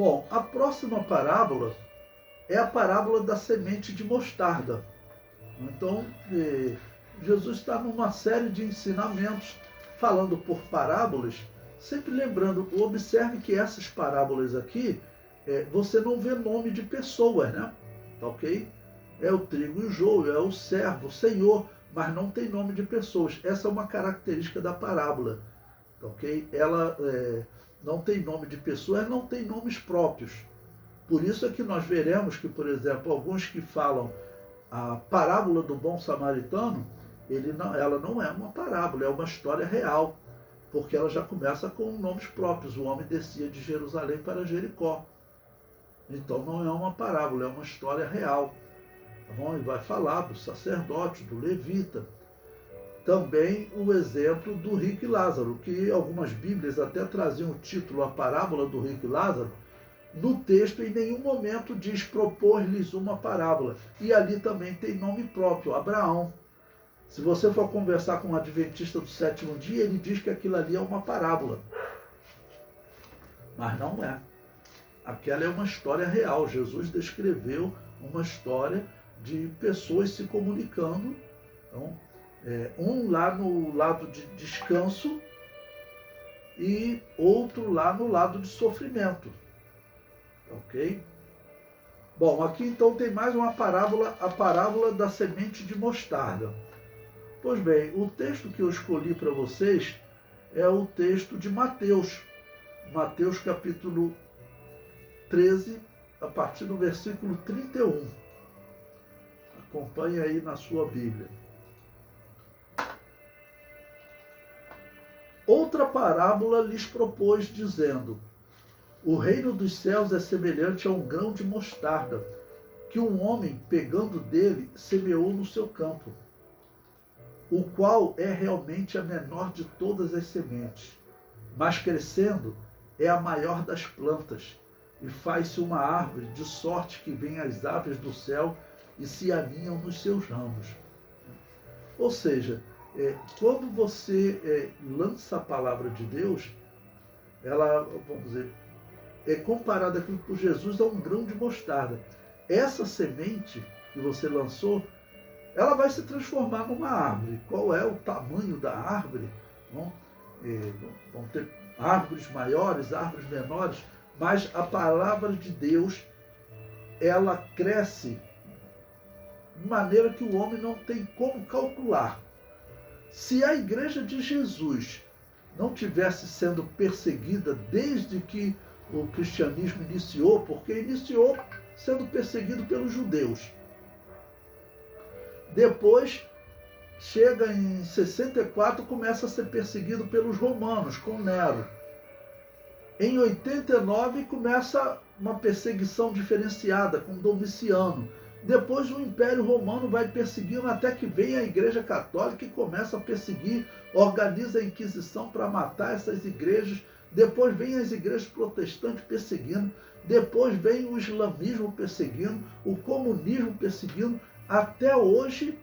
Bom, a próxima parábola é a parábola da semente de mostarda. Então, Jesus está numa série de ensinamentos, falando por parábolas, sempre lembrando, observe que essas parábolas aqui, você não vê nome de pessoas, né? Tá ok? É o trigo e o joio, é o servo, o Senhor, mas não tem nome de pessoas. Essa é uma característica da parábola, tá ok? Ela não tem nome de pessoas, não tem nomes próprios. Por isso é que nós veremos que, por exemplo, alguns que falam a parábola do bom samaritano, ela não é uma parábola, é uma história real, porque ela já começa com nomes próprios. O homem descia de Jerusalém para Jericó. Então não é uma parábola, é uma história real. Tá bom? E vai falar do sacerdote, do levita. Também o exemplo do rico e Lázaro, que algumas bíblias até traziam o título A Parábola do Rico e Lázaro. No texto, em nenhum momento diz propor-lhes uma parábola. E ali também tem nome próprio, Abraão. Se você for conversar com um adventista do sétimo dia, ele diz que aquilo ali é uma parábola. Mas não é. Aquela é uma história real. Jesus descreveu uma história de pessoas se comunicando. Então, um lá no lado de descanso e outro lá no lado de sofrimento. Ok? Bom, aqui então tem mais uma parábola, a parábola da semente de mostarda. Pois bem, o texto que eu escolhi para vocês é o texto de Mateus. Mateus capítulo 13, a partir do versículo 31. Acompanhe aí na sua Bíblia. Outra parábola lhes propôs, dizendo: o reino dos céus é semelhante a um grão de mostarda, que um homem, pegando dele, semeou no seu campo, o qual é realmente a menor de todas as sementes, mas crescendo é a maior das plantas, e faz-se uma árvore, de sorte que vêm as aves do céu e se aninham nos seus ramos. Ou seja, quando você lança a palavra de Deus, ela, vamos dizer, é comparada aqui por Jesus a um grão de mostarda. Essa semente que você lançou, ela vai se transformar numa árvore. Qual é o tamanho da árvore? Vão ter árvores maiores, árvores menores, mas a palavra de Deus, ela cresce de maneira que o homem não tem como calcular. Se a igreja de Jesus não tivesse sendo perseguida desde que o cristianismo iniciou, porque iniciou sendo perseguido pelos judeus. Depois, chega em 64, começa a ser perseguido pelos romanos, com Nero. Em 89, começa uma perseguição diferenciada, com Domiciano. Depois o Império Romano vai perseguindo até que vem a Igreja Católica e começa a perseguir, organiza a Inquisição para matar essas igrejas. Depois vem as igrejas protestantes perseguindo. Depois vem o islamismo perseguindo, o comunismo perseguindo. Até hoje,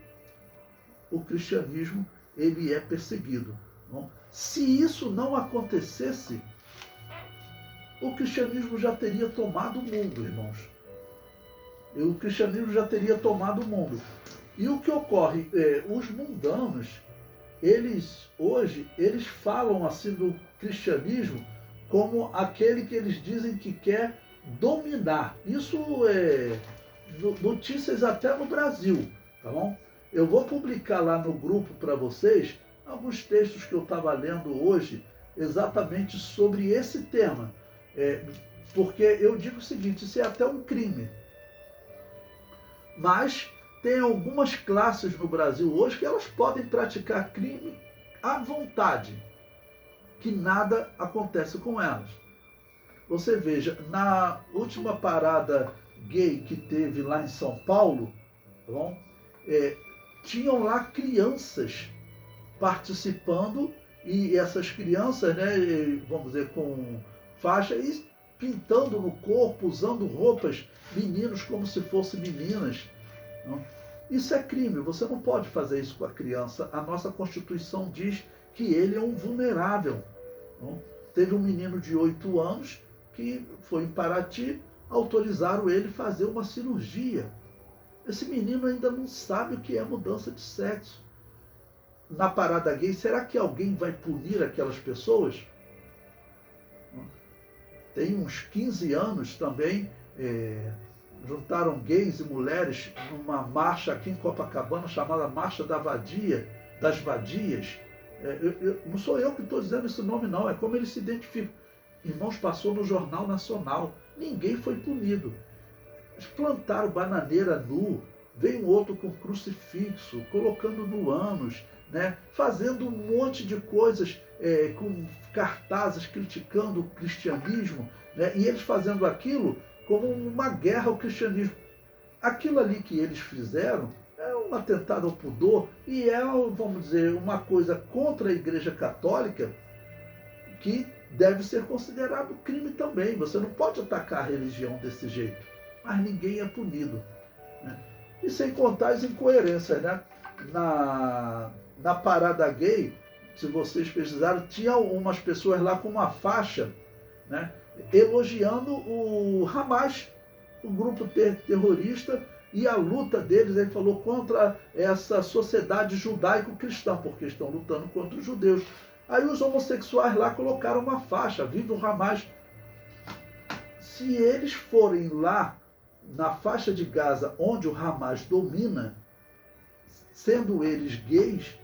o cristianismo ele é perseguido. Não? Se isso não acontecesse, o cristianismo já teria tomado o mundo, irmãos. O cristianismo já teria tomado o mundo. E o que ocorre? Os mundanos, hoje, eles falam assim do cristianismo como aquele que eles dizem que quer dominar. Isso é notícias até no Brasil, tá bom? Eu vou publicar lá no grupo para vocês alguns textos que eu estava lendo hoje exatamente sobre esse tema. Porque eu digo o seguinte, isso é até um crime. Mas tem algumas classes no Brasil hoje que elas podem praticar crime à vontade, que nada acontece com elas. Você veja, na última parada gay que teve lá em São Paulo, tá bom? Tinham lá crianças participando, e essas crianças, né, vamos dizer, com faixa e pintando no corpo, usando roupas, meninos como se fossem meninas. Não? Isso é crime, você não pode fazer isso com a criança. A nossa Constituição diz que ele é um vulnerável. Não? Teve um menino de 8 anos que foi em Paraty, autorizaram ele fazer uma cirurgia. Esse menino ainda não sabe o que é mudança de sexo. Na parada gay, será que alguém vai punir aquelas pessoas? Tem uns 15 anos também, juntaram gays e mulheres numa marcha aqui em Copacabana, chamada Marcha das Vadias. Não sou eu que estou dizendo esse nome, não, é como eles se identificam. Irmãos, passou no Jornal Nacional, ninguém foi punido. Plantaram bananeira nu, veio um outro com crucifixo, colocando no ânus, né? Fazendo um monte de coisas, com cartazes criticando o cristianismo, né? E eles fazendo aquilo como uma guerra ao cristianismo. Aquilo ali que eles fizeram é um atentado ao pudor e vamos dizer, uma coisa contra a Igreja Católica que deve ser considerado crime também. Você não pode atacar a religião desse jeito, mas ninguém é punido, né? E sem contar as incoerências, né? Na parada gay, se vocês pesquisaram, tinha umas pessoas lá com uma faixa, né, elogiando o Hamas, o grupo terrorista, e a luta deles, ele falou, contra essa sociedade judaico-cristã, porque estão lutando contra os judeus. Aí os homossexuais lá colocaram uma faixa, viva o Hamas. Se eles forem lá na faixa de Gaza, onde o Hamas domina, sendo eles gays,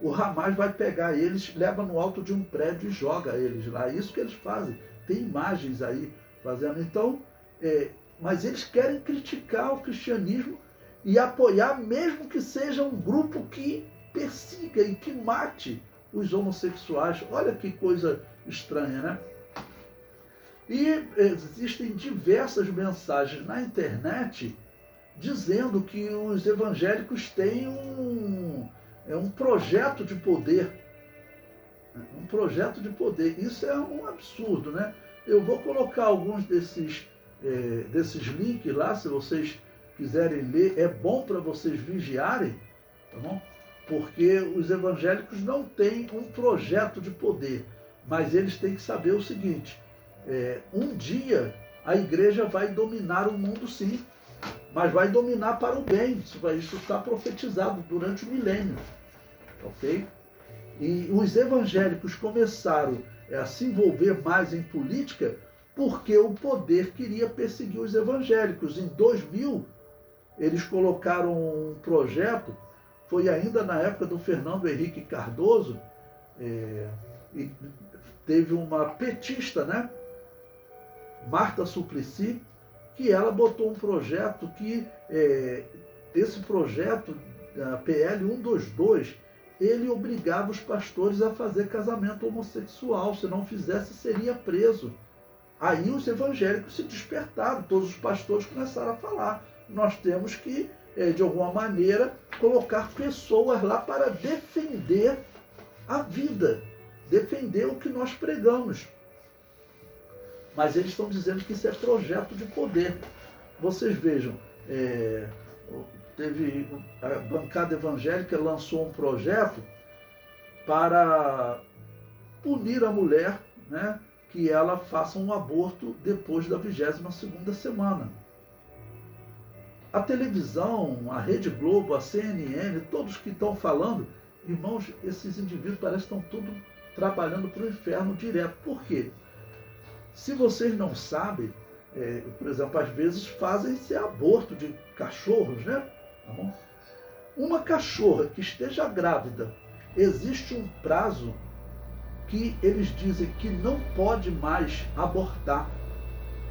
o Hamas vai pegar eles, leva no alto de um prédio e joga eles lá. É isso que eles fazem. Tem imagens aí fazendo. Então, mas eles querem criticar o cristianismo e apoiar, mesmo que seja um grupo que persiga e que mate os homossexuais. Olha que coisa estranha, né? E existem diversas mensagens na internet dizendo que os evangélicos têm um projeto de poder. Um projeto de poder. Isso é um absurdo, né? Eu vou colocar alguns desses links lá, se vocês quiserem ler. É bom para vocês vigiarem, tá bom? Porque os evangélicos não têm um projeto de poder, mas eles têm que saber o seguinte: um dia a igreja vai dominar o mundo, sim, mas vai dominar para o bem. Isso está profetizado durante o milênio, ok? E os evangélicos começaram a se envolver mais em política porque o poder queria perseguir os evangélicos. Em 2000, eles colocaram um projeto, foi ainda na época do Fernando Henrique Cardoso, e teve uma petista, né? Marta Suplicy, que ela botou um projeto que, esse projeto, a PL 122, ele obrigava os pastores a fazer casamento homossexual, se não fizesse seria preso. Aí os evangélicos se despertaram, todos os pastores começaram a falar, nós temos que, de alguma maneira, colocar pessoas lá para defender a vida, defender o que nós pregamos. Mas eles estão dizendo que isso é projeto de poder. Vocês vejam, a bancada evangélica lançou um projeto para punir a mulher, né, que ela faça um aborto depois da 22ª semana. A televisão, a Rede Globo, a CNN, todos que estão falando, irmãos, esses indivíduos parecem que estão tudo trabalhando para o inferno direto. Por quê? Se vocês não sabem, por exemplo, às vezes fazem-se aborto de cachorros, né? Tá bom? Uma cachorra que esteja grávida, existe um prazo que eles dizem que não pode mais abortar,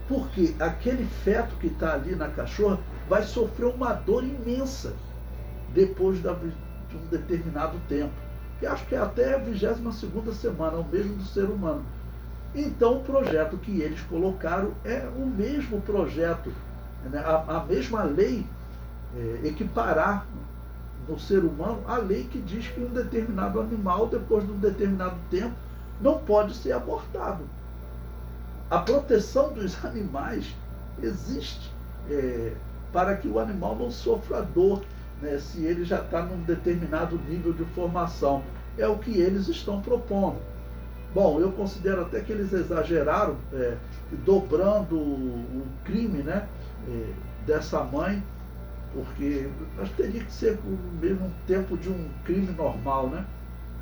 porque aquele feto que está ali na cachorra vai sofrer uma dor imensa depois de um determinado tempo. E acho que é até a 22ª semana, o mesmo do ser humano. Então o projeto que eles colocaram é o mesmo projeto, né? A mesma lei, equiparar no ser humano a lei que diz que um determinado animal, depois de um determinado tempo, não pode ser abortado. A proteção dos animais existe para que o animal não sofra dor, né, se ele já está num determinado nível de formação. É o que eles estão propondo. Bom, eu considero até que eles exageraram, dobrando o crime, né, dessa mãe, porque acho que teria que ser o mesmo tempo de um crime normal, né?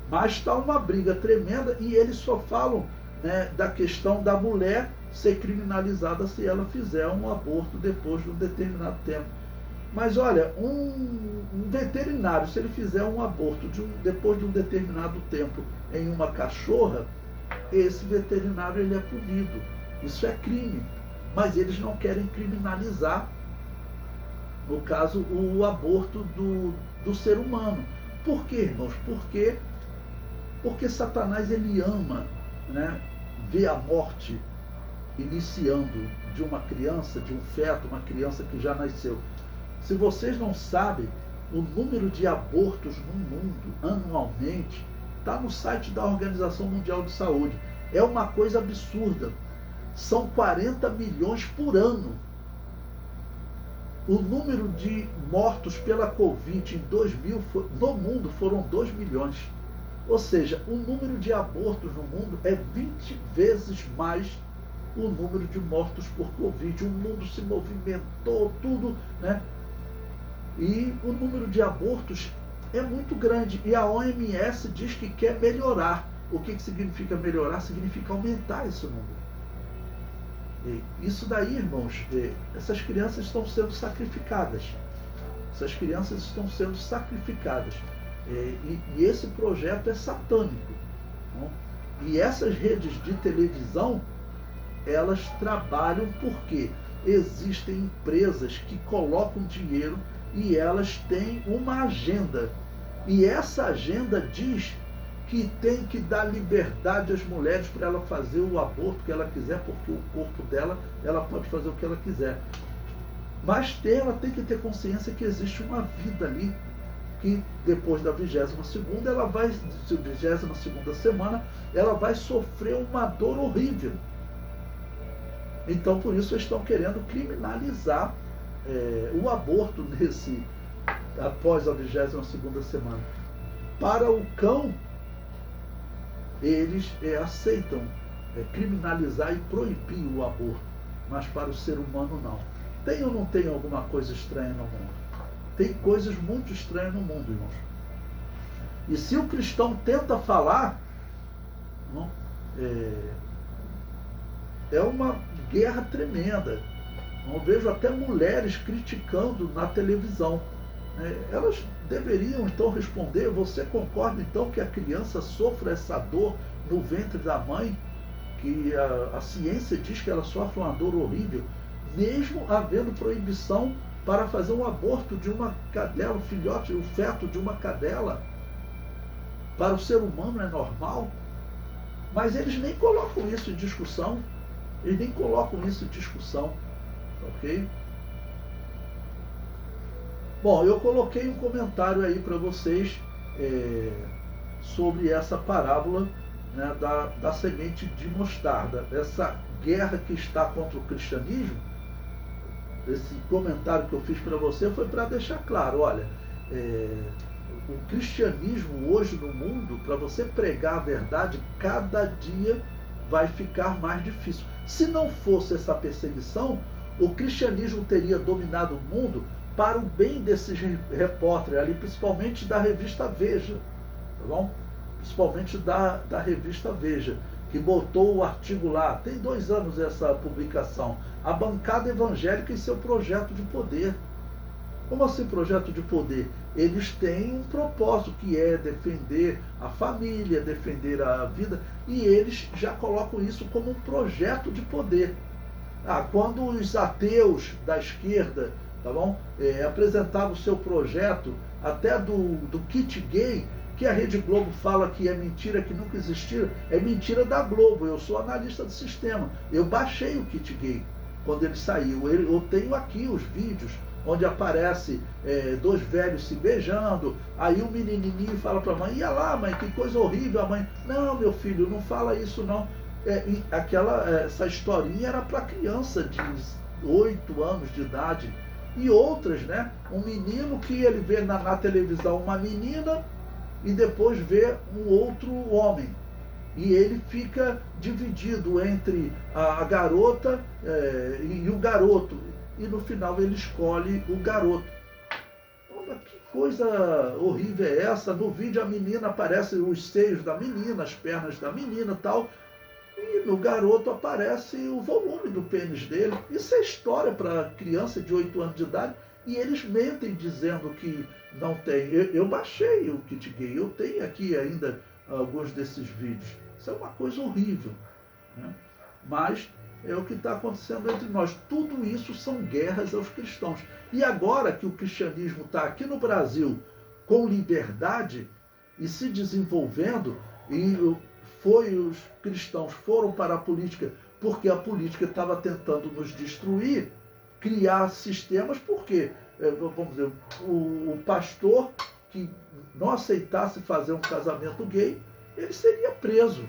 Mas está uma briga tremenda e eles só falam, né, da questão da mulher ser criminalizada se ela fizer um aborto depois de um determinado tempo. Mas olha, um veterinário, se ele fizer um aborto depois de um determinado tempo em uma cachorra, esse veterinário ele é punido. Isso é crime. Mas eles não querem criminalizar, no caso, o aborto do ser humano. Por quê, irmãos? Porque Satanás ele ama, né, ver a morte iniciando de uma criança, de um feto, uma criança que já nasceu. Se vocês não sabem, o número de abortos no mundo anualmente está no site da Organização Mundial de Saúde. É uma coisa absurda. São 40 milhões por ano. O número de mortos pela Covid em 2000 no mundo foram 2 milhões. Ou seja, o número de abortos no mundo é 20 vezes mais o número de mortos por Covid. O mundo se movimentou, tudo, né? E o número de abortos é muito grande. E a OMS diz que quer melhorar. O que significa melhorar? Significa aumentar esse número. E isso daí, irmãos, essas crianças estão sendo sacrificadas. Essas crianças estão sendo sacrificadas. E esse projeto é satânico. Não? E essas redes de televisão, elas trabalham porque existem empresas que colocam dinheiro e elas têm uma agenda. E essa agenda diz que tem que dar liberdade às mulheres para ela fazer o aborto que ela quiser, porque o corpo dela, ela pode fazer o que ela quiser. Mas ela tem que ter consciência que existe uma vida ali, que depois da 22ª, ela vai, 22ª semana, ela vai sofrer uma dor horrível. Então, por isso, eles estão querendo criminalizar o aborto após a 22ª semana. Para o cão, eles aceitam criminalizar e proibir o aborto, mas para o ser humano não. Tem ou não tem alguma coisa estranha no mundo? Tem coisas muito estranhas no mundo, irmãos. E se o cristão tenta falar, não, é uma guerra tremenda. Eu vejo até mulheres criticando na televisão. Elas deveriam então responder: você concorda então que a criança sofra essa dor no ventre da mãe? Que a ciência diz que ela sofre uma dor horrível, mesmo havendo proibição para fazer um aborto de uma cadela, o filhote, o feto de uma cadela. Para o ser humano é normal. Mas eles nem colocam isso em discussão. Eles nem colocam isso em discussão. Ok? Bom, eu coloquei um comentário aí para vocês sobre essa parábola, né, da semente de mostarda. Essa guerra que está contra o cristianismo. Esse comentário que eu fiz para você foi para deixar claro, olha, o cristianismo hoje no mundo, para você pregar a verdade, cada dia vai ficar mais difícil. Se não fosse essa perseguição, o cristianismo teria dominado o mundo para o bem desses repórteres ali, principalmente da revista Veja, tá bom? Principalmente da revista Veja, que botou o artigo lá, tem 2 anos essa publicação, a bancada evangélica e seu projeto de poder. Como assim projeto de poder? Eles têm um propósito que é defender a família, defender a vida, e eles já colocam isso como um projeto de poder. Quando os ateus da esquerda, tá bom, apresentavam o seu projeto, até do kit gay, que a Rede Globo fala que é mentira, que nunca existiu, é mentira da Globo. Eu sou analista do sistema, eu baixei o kit gay quando ele saiu, eu tenho aqui os vídeos onde aparece 2 velhos se beijando, aí o menininho fala para a mãe: ia lá, mãe, que coisa horrível. A mãe: não, meu filho, não fala isso não. Essa historinha era para criança de 8 anos de idade. E outras, né? Um menino que ele vê na televisão uma menina e depois vê um outro homem. E ele fica dividido entre a garota e o garoto. E no final ele escolhe o garoto. Olha, que coisa horrível é essa? No vídeo a menina aparece os seios da menina, as pernas da menina e tal. E no garoto aparece o volume do pênis dele. Isso é história para criança de 8 anos de idade. E eles mentem dizendo que não tem. Eu baixei o kit gay. Eu tenho aqui ainda alguns desses vídeos. Isso é uma coisa horrível, né? Mas é o que está acontecendo entre nós. Tudo isso são guerras aos cristãos. E agora que o cristianismo está aqui no Brasil com liberdade e se desenvolvendo, e os cristãos foram para a política porque a política estava tentando nos destruir, criar sistemas, porque, vamos dizer, o pastor que não aceitasse fazer um casamento gay, ele seria preso.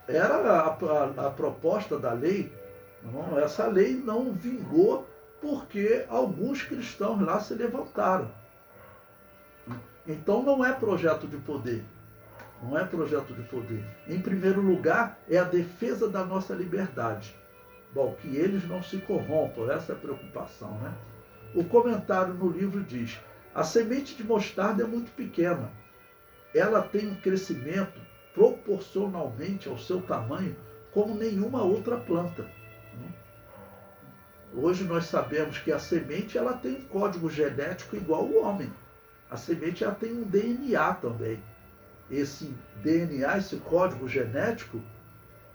Era a proposta da lei. Não, essa lei não vingou porque alguns cristãos lá se levantaram. Então não é projeto de poder. Não é projeto de poder. Em primeiro lugar, é a defesa da nossa liberdade. Bom, que eles não se corrompam, essa é a preocupação, né? O comentário no livro diz: a semente de mostarda é muito pequena. Ela tem um crescimento proporcionalmente ao seu tamanho como nenhuma outra planta. Hoje nós sabemos que a semente ela tem um código genético igual ao homem. A semente ela tem um DNA também. Esse DNA, esse código genético,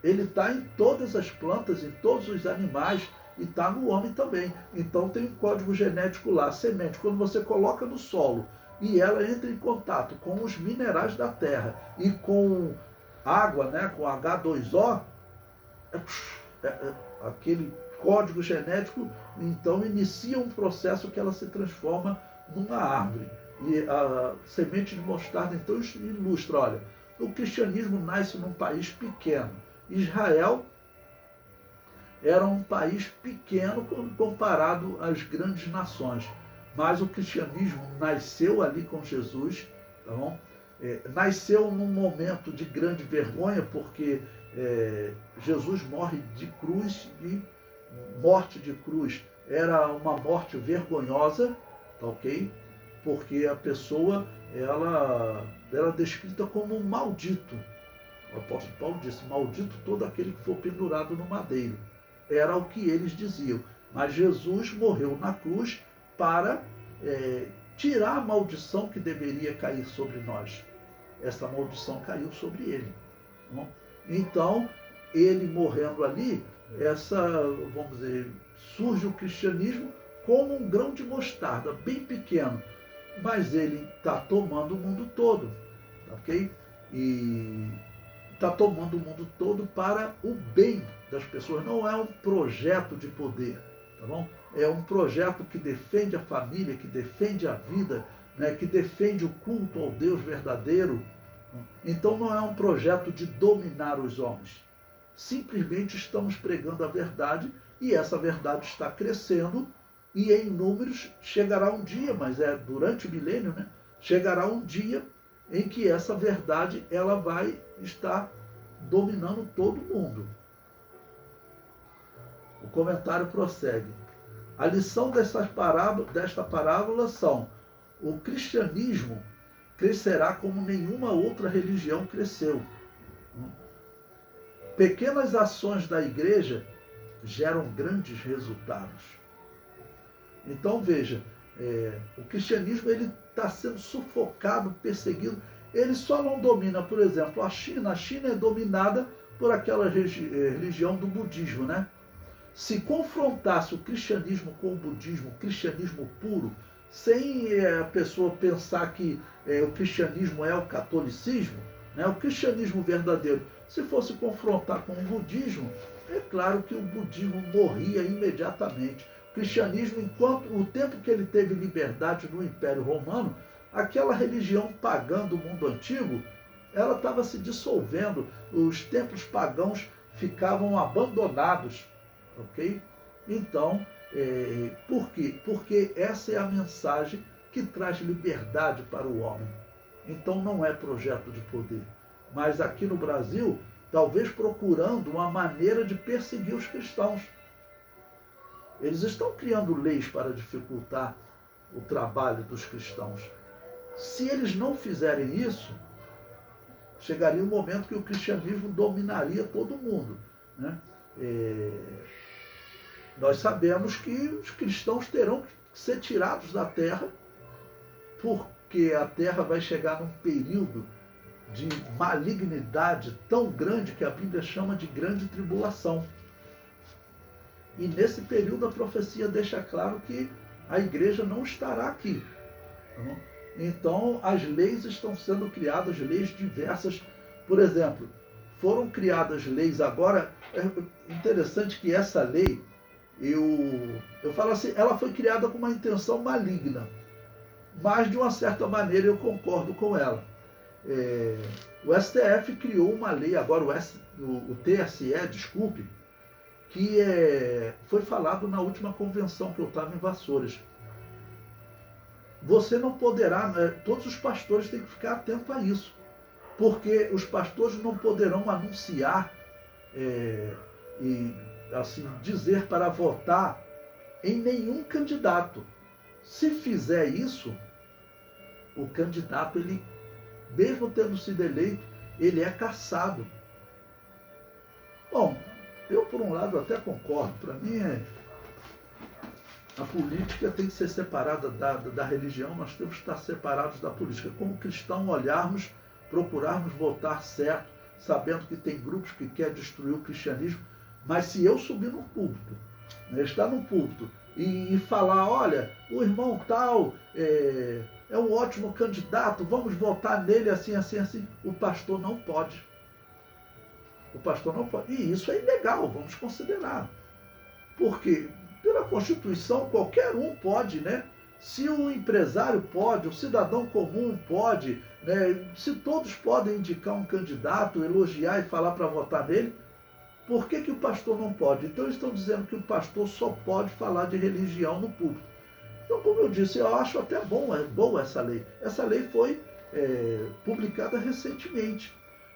ele está em todas as plantas, em todos os animais e está no homem também. Então tem um código genético lá. A semente, quando você coloca no solo e ela entra em contato com os minerais da terra e com água, né, com H2O, aquele código genético, então inicia um processo que ela se transforma numa árvore. E a semente de mostarda, então, ilustra, olha, o cristianismo nasce num país pequeno. Israel era um país pequeno comparado às grandes nações, mas o cristianismo nasceu ali com Jesus, tá bom? Nasceu num momento de grande vergonha, porque Jesus morre de cruz, e morte de cruz era uma morte vergonhosa, tá ok? Porque a pessoa ela era descrita como um maldito. O apóstolo Paulo disse: maldito todo aquele que for pendurado no madeiro. Era o que eles diziam. Mas Jesus morreu na cruz para tirar a maldição que deveria cair sobre nós. Essa maldição caiu sobre ele. Não? Então, ele morrendo ali, vamos dizer, surge o cristianismo como um grão de mostarda, bem pequeno. Mas ele está tomando o mundo todo, ok? E está tomando o mundo todo para o bem das pessoas. Não é um projeto de poder, tá bom? É um projeto que defende a família, que defende a vida, né? Que defende o culto ao Deus verdadeiro. Então não é um projeto de dominar os homens. Simplesmente estamos pregando a verdade e essa verdade está crescendo. E em números chegará um dia, mas é durante o milênio, né? Chegará um dia em que essa verdade ela vai estar dominando todo mundo. O comentário prossegue. A lição desta parábola são: o cristianismo crescerá como nenhuma outra religião cresceu. Pequenas ações da igreja geram grandes resultados. Então veja, o cristianismo ele está sendo sufocado, perseguido. Ele só não domina, por exemplo, a China. A China é dominada por aquela religião do budismo, né? Se confrontasse o cristianismo com o budismo, o cristianismo puro, sem a pessoa pensar que o cristianismo é o catolicismo, né? O cristianismo verdadeiro, se fosse confrontar com o budismo, é claro que o budismo morria imediatamente. O cristianismo, enquanto o tempo que ele teve liberdade no Império Romano, aquela religião pagã do mundo antigo, ela estava se dissolvendo, os templos pagãos ficavam abandonados, ok? Então, por quê? Porque essa é a mensagem que traz liberdade para o homem. Então não é projeto de poder, mas aqui no Brasil, talvez procurando uma maneira de perseguir os cristãos. Eles estão criando leis para dificultar o trabalho dos cristãos. Se eles não fizerem isso, chegaria um momento que o cristianismo dominaria todo mundo, né? Nós sabemos que os cristãos terão que ser tirados da terra, porque a terra vai chegar num período de malignidade tão grande que a Bíblia chama de grande tribulação. E nesse período a profecia deixa claro que a igreja não estará aqui. Então as leis estão sendo criadas, leis diversas. Por exemplo, foram criadas leis agora. É interessante que essa lei, eu falo assim, ela foi criada com uma intenção maligna, mas de uma certa maneira eu concordo com ela. O STF criou uma lei, agora o TSE, desculpe, que foi falado na última convenção que eu estava em Vassouras. Você não poderá, todos os pastores têm que ficar atentos a isso, porque os pastores não poderão anunciar e assim dizer para votar em nenhum candidato. Se fizer isso, o candidato, ele, mesmo tendo sido eleito, ele é cassado. Bom, eu por um lado até concordo. Para mim a política tem que ser separada da religião, nós temos que estar separados da política. Como cristão, olharmos, procurarmos votar certo, sabendo que tem grupos que querem destruir o cristianismo, mas se eu subir no púlpito, estar no púlpito e falar, olha, o irmão tal é um ótimo candidato, vamos votar nele assim, assim, assim, o pastor não pode. O pastor não pode. E isso é ilegal, vamos considerar. Porque pela Constituição qualquer um pode, né? Se o empresário pode, o cidadão comum pode, né? Se todos podem indicar um candidato, elogiar e falar para votar nele, por que o pastor não pode? Então eles estão dizendo que o pastor só pode falar de religião no púlpito. Então, como eu disse, eu acho até boa essa lei. Essa lei foi publicada recentemente.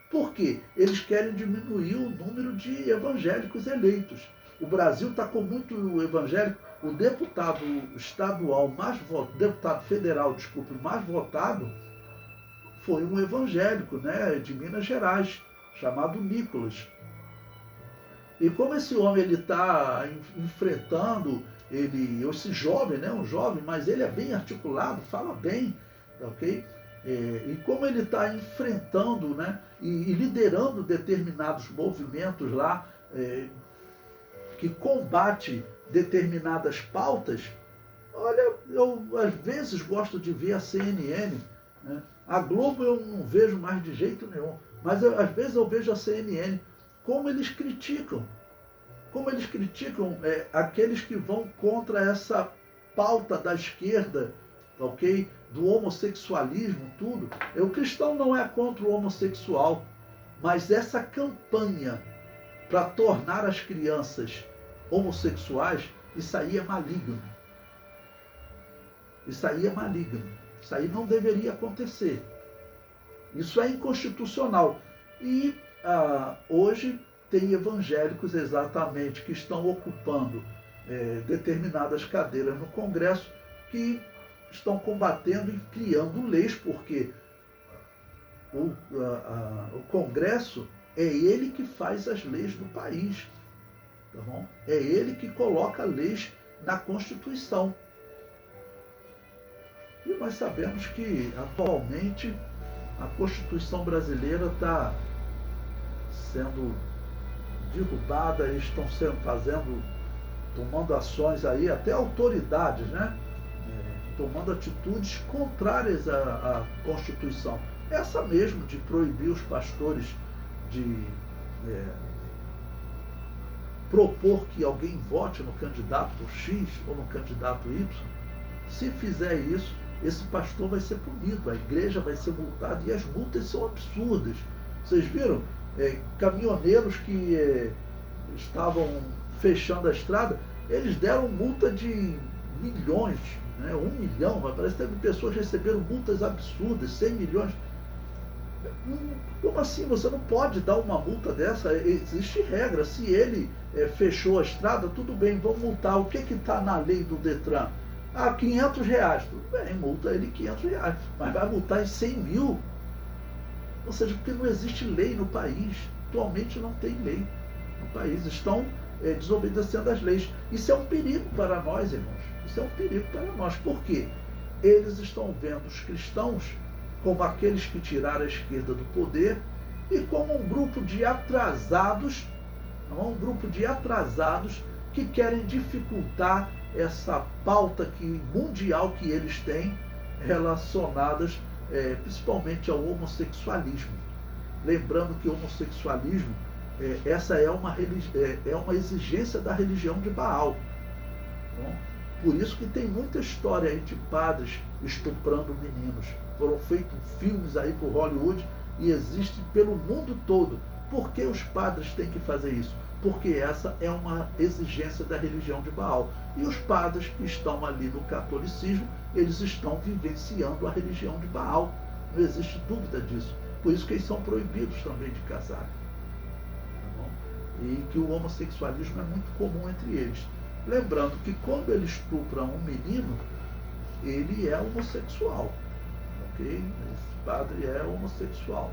Por quê? Eles querem diminuir o número de evangélicos eleitos. O Brasil está com muito evangélico. O deputado estadual deputado federal, desculpe, mais votado foi um evangélico, né, de Minas Gerais, chamado Nicolas. E como esse homem ele está enfrentando, esse jovem, né, um jovem, mas ele é bem articulado, fala bem, ok? E como ele está enfrentando, né, e liderando determinados movimentos lá, que combate determinadas pautas, olha, eu às vezes gosto de ver a CNN, né? A Globo eu não vejo mais de jeito nenhum, mas às vezes eu vejo a CNN, como eles criticam aqueles que vão contra essa pauta da esquerda, ok? Do homossexualismo, tudo. O cristão não é contra o homossexual, mas essa campanha para tornar as crianças homossexuais, isso aí é maligno. Isso aí é maligno. Isso aí não deveria acontecer. Isso é inconstitucional. E hoje tem evangélicos exatamente que estão ocupando determinadas cadeiras no Congresso que estão combatendo e criando leis, porque o Congresso é ele que faz as leis do país. Tá bom? É ele que coloca leis na Constituição. E nós sabemos que, atualmente, a Constituição brasileira está sendo derrubada, eles estão tomando ações aí, até autoridades, né? Tomando atitudes contrárias à Constituição. Essa mesmo de proibir os pastores de propor que alguém vote no candidato X ou no candidato Y. Se fizer isso, esse pastor vai ser punido, a igreja vai ser multada, e as multas são absurdas. Vocês viram? Caminhoneiros que estavam fechando a estrada, eles deram multa de milhões, né? 1 milhão, mas parece que teve pessoas que receberam multas absurdas, 100 milhões. Como assim? Você não pode dar uma multa dessa? Existe regra. Se ele fechou a estrada, tudo bem, vamos multar. O que está na lei do Detran? Ah, R$ 500. Tudo bem, multa ele R$ 500. Mas vai multar em 100 mil? Ou seja, porque não existe lei no país. Atualmente não tem lei no país. Estão desobedecendo as leis. Isso é um perigo para nós, irmãos. Isso é um perigo para nós. Por quê? Eles estão vendo os cristãos como aqueles que tiraram a esquerda do poder e como um grupo de atrasados, que querem dificultar essa pauta mundial que eles têm relacionadas principalmente ao homossexualismo. Lembrando que o homossexualismo, essa é uma exigência da religião de Baal. Bom, por isso que tem muita história aí de padres estuprando meninos. Foram feitos filmes aí por Hollywood e existe pelo mundo todo. Por que os padres têm que fazer isso? Porque essa é uma exigência da religião de Baal. E os padres que estão ali no catolicismo, eles estão vivenciando a religião de Baal. Não existe dúvida disso. Por isso que eles são proibidos também de casar. Tá bom? E que o homossexualismo é muito comum entre eles. Lembrando que quando ele estupra um menino, ele é homossexual. Ok? Esse padre é homossexual.